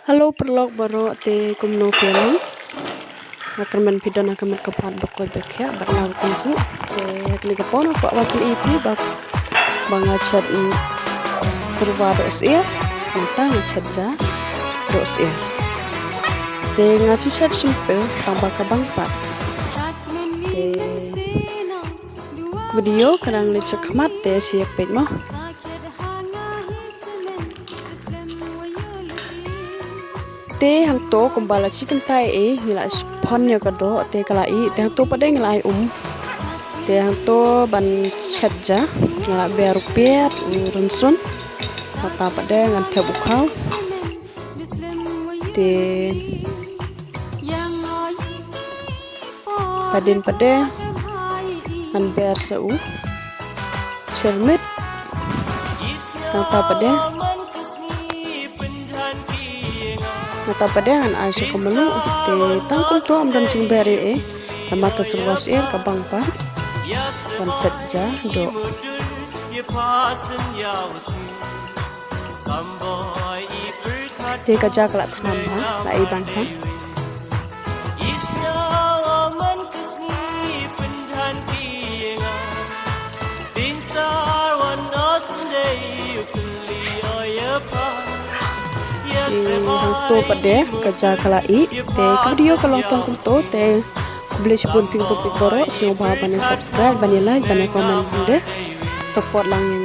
Halo perlok baro te kumno piano akan men pidon akan men kapan bakoi bekya bakal kunju te ni kapon apa waktu itu bang chat serba dos ya mata chat ja dos ya te ngacu chat simple tambah kabang pat te video kadang lecek mat te siap page mah te hang to kumbala chicken thai ngila phon nya ka do te kalai te hang to pade ngilai te hang to ban chat ja ngila be rupiat runsun mata pade ngan the bukhau te padin pade an ber sau cermit tata pade Nata padangan asya kemelu te tangkul to am dan cingberi sama keseluas kabang pa koncet ja do te kaja kelak tanam ha lai bang ha to pade kaja kalai te video kalau tong to te beli pun ping boro sing ba bane subscribe bane like bane comment support lang